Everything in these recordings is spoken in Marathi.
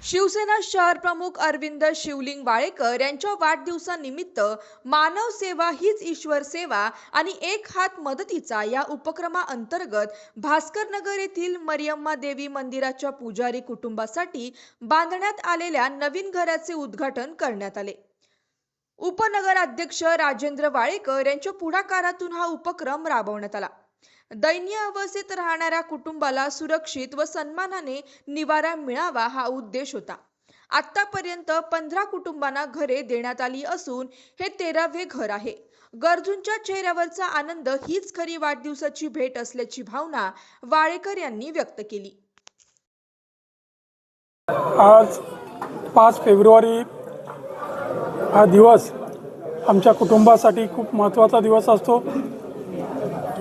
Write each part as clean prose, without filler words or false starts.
शिवसेना शहर प्रमुख अरविंद शिवलिंग वाळेकर यांच्या वाढदिवसानिमित्त मानव सेवा हीच ईश्वर सेवा आणि एक हात मदतीचा या उपक्रमाअंतर्गत भास्कर नगर येथील मरियम्मा देवी मंदिराच्या पुजारी कुटुंबासाठी बांधण्यात आलेल्या नवीन घराचे उद्घाटन करण्यात आले। उपनगराध्यक्ष राजेंद्र वाळेकर यांच्या पुढाकारातून हा उपक्रम राबवण्यात आला। दैनीय अवस्थेत राहणाऱ्या कुटुंबाला सुरक्षित व सन्मानाने निवारा मिळावा हा उद्देश होता। आतापर्यंत 15 कुटुंबांना घरे देण्यात आली असून हे 13वे घर आहे। गरजूंच्या चेहऱ्यावरचा आनंद हीच खरी वाढदिवसाची भेट असल्याची भावना वाळेकर यांनी व्यक्त केली। आज 5 फेब्रुवारी हा दिवस आमच्या कुटुंबासाठी खूप महत्त्वाचा दिवस असतो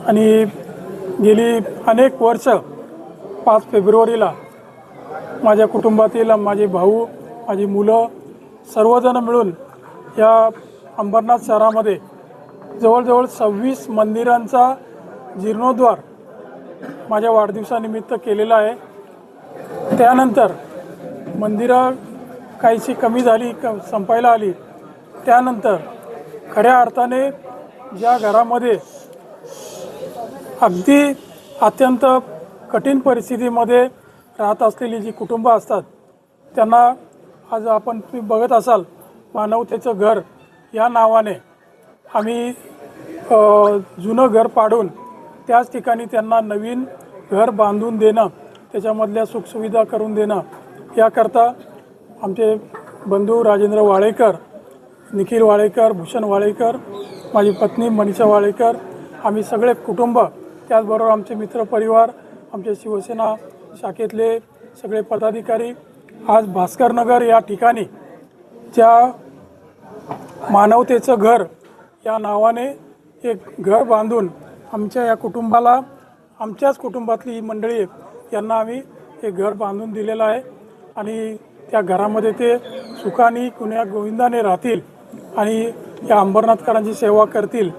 आणि गेली अनेक वर्ष 5 फेब्रुवारीला माझ्या कुटुंबातील माझे भाऊ, माझी मुलं सर्वजण मिळून या अंबरनाथ शहरामध्ये जवळजवळ 26 मंदिरांचा जीर्णोद्धार माझ्या वाढदिवसानिमित्त केलेला आहे। त्यानंतर मंदिरं काहीशी कमी झाली, संपायला आली। त्यानंतर खऱ्या अर्थाने ज्या घरामध्ये अगदी अत्यंत कठीण परिस्थितीमध्ये राहत असलेली जी कुटुंब असतात त्यांना आज आपण तुम्ही बघत असाल मानवतेचं घर या नावाने आम्ही जुनं घर पाडून त्याच ठिकाणी त्यांना नवीन घर बांधून देणं, त्याच्यामधल्या सुखसुविधा करून देणं याकरता आमचे बंधू राजेंद्र वाळेकर, निखिल वाळेकर, भूषण वाळेकर, माझी पत्नी मनीषा वाळेकर, आम्ही सगळे कुटुंब, त्याचबरोबर आमचे मित्रपरिवार, आमचे शिवसेना शाखेतले सगळे पदाधिकारी आज भास्कर नगर या ठिकाणी ज्या मानवतेचं घर या नावाने एक घर बांधून आमच्या या कुटुंबाला, आमच्याच कुटुंबातली ही मंडळी यांना आम्ही एक घर बांधून दिलेलं आहे आणि त्या घरामध्ये ते सुखाने कुण्या गोविंदाने राहतील आणि या अंबरनाथकरांची सेवा करतील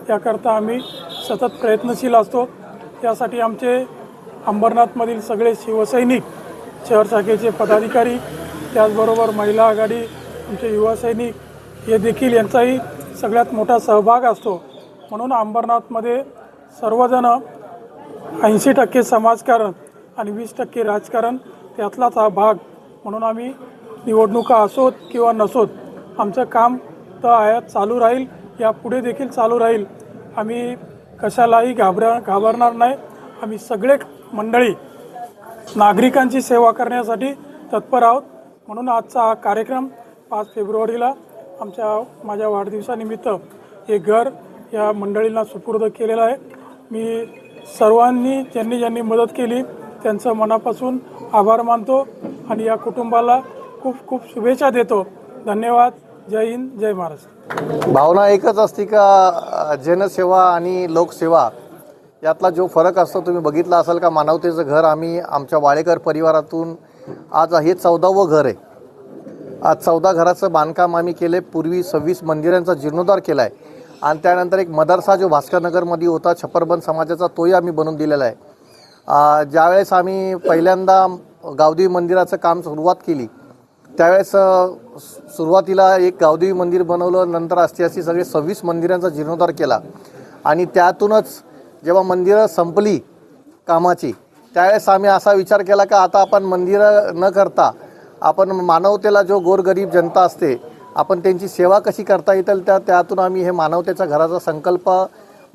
याकरता आम्ही सतत प्रयत्नशील असतो। त्यासाठी आमचे अंबरनाथमधील सगळे शिवसैनिक, शहर शाखेचे पदाधिकारी, त्याचबरोबर महिला आघाडी, आमचे युवा सैनिक हे देखील यांचाही सगळ्यात मोठा सहभाग असतो। म्हणून अंबरनाथमध्ये सर्वजण 80% समाजकारण आणि 20% राजकारण त्यातलाच हा भाग म्हणून आम्ही निवडणुका असोत किंवा नसोत आमचं काम तर आयात चालू राहील, यापुढे देखील चालू राहील। आम्ही कशालाही घाबरणार नाही। आम्ही सगळे मंडळी नागरिकांची सेवा करण्यासाठी तत्पर आहोत। म्हणून आजचा हा कार्यक्रम 5 फेब्रुवारीला माझ्या वाढदिवसानिमित्त हे घर या मंडळींना सुपूर्द केलेलं आहे। मी सर्वांनी ज्यांनी मदत केली त्यांचं मनापासून आभार मानतो आणि या कुटुंबाला खूप खूप शुभेच्छा देतो। धन्यवाद। जय हिंद, जय महाराष्ट्र। भावना एकच असते का जनसेवा आणि लोकसेवा यातला जो फरक असतो तुम्ही बघितला असाल का? मानवतेचं घर आम्ही आमच्या वाळेकर परिवारातून आज हे 14वं घर आहे। आज 14 घराचं बांधकाम आम्ही केले। पूर्वी 26 मंदिरांचा जीर्णोद्धार केला आहे आणि त्यानंतर एक मदरसा जो भास्करनगरमध्ये होता छप्परबंद समाजाचा, तोही आम्ही बनवून दिलेला आहे। ज्यावेळेस आम्ही पहिल्यांदा गावदेवी मंदिराचं काम सुरुवात केली त्यावेळेस सुरुवातीला एक गावदेवी मंदिर बनवलं, नंतर अशी सगळे 26 मंदिरांचा जीर्णोद्धार केला आणि त्यातूनच जेव्हा मंदिरं संपली कामाची त्यावेळेस आम्ही असा विचार केला का आता आपण मंदिरं न करता आपण मानवतेला जो गोरगरीब जनता असते आपण त्यांची सेवा कशी करता येईल त्यातून आम्ही हे मानवतेच्या घराचा संकल्प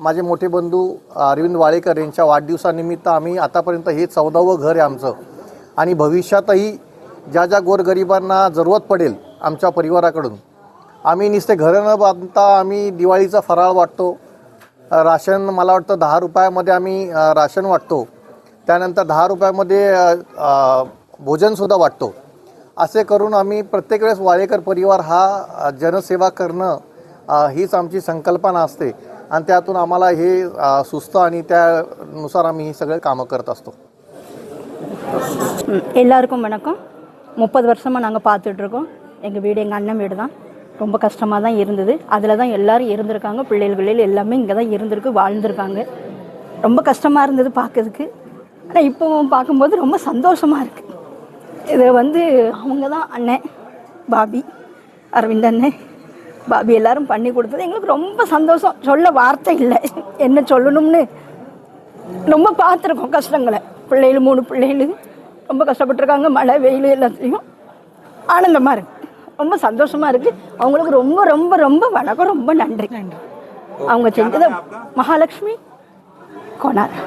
माझे मोठे बंधू अरविंद वाळेकर यांच्या वाढदिवसानिमित्त आम्ही आतापर्यंत हे 14वं घर आहे आमचं आणि भविष्यातही ज्या गोरगरिबांना जरूरत पडेल आमच्या परिवाराकडून आम्ही नुसते घरं न बांधता आम्ही दिवाळीचा फराळ वाटतो, राशन मला वाटतं 10 रुपयामध्ये आम्ही राशन वाटतो, त्यानंतर 10 रुपयामध्ये भोजनसुद्धा वाटतो। असे करून आम्ही प्रत्येक वेळेस वाळेकर परिवार हा जनसेवा करणं हीच आमची संकल्पना असते आणि त्यातून आम्हाला हे सुचतं आणि त्यानुसार आम्ही ही सगळे कामं करत असतो। எல்லாருக்கும் வணக்கம்। 30 வருஷமாக நாங்கள் பார்த்துட்ருக்கோம்। எங்கள் வீடு எங்கள் அண்ணன் வீடு தான்। ரொம்ப கஷ்டமாக தான் இருந்தது। அதில் தான் எல்லோரும் இருந்திருக்காங்க, பிள்ளைகள் எல்லாமே இங்கே தான் இருந்திருக்கு, வாழ்ந்துருக்காங்க। ரொம்ப கஷ்டமாக இருந்தது பார்க்கறதுக்கு, ஆனால் இப்போ பார்க்கும்போது ரொம்ப சந்தோஷமாக இருக்குது। இதை வந்து அவங்க தான் அண்ணன் பாபி, அரவிந்த் அண்ணன் பாபி எல்லாரும் பண்ணி கொடுத்தது எங்களுக்கு ரொம்ப சந்தோஷம். சொல்ல வார்த்தை இல்லை, என்ன சொல்லணும்னு. ரொம்ப பார்த்துருக்கோம் கஷ்டங்களை. பிள்ளைகள் 3 பிள்ளைகள் ரொம்ப கஷ்டப்பட்டுருக்காங்க, மழை வெயில் எல்லாத்துலேயும். ஆனந்தமாக இருக்குது, ரொம்ப சந்தோஷமாக இருக்குது. அவங்களுக்கு ரொம்ப ரொம்ப ரொம்ப வணக்கம், ரொம்ப நன்றி. அவங்க செஞ்சதை மகாலட்சுமி கோனார்.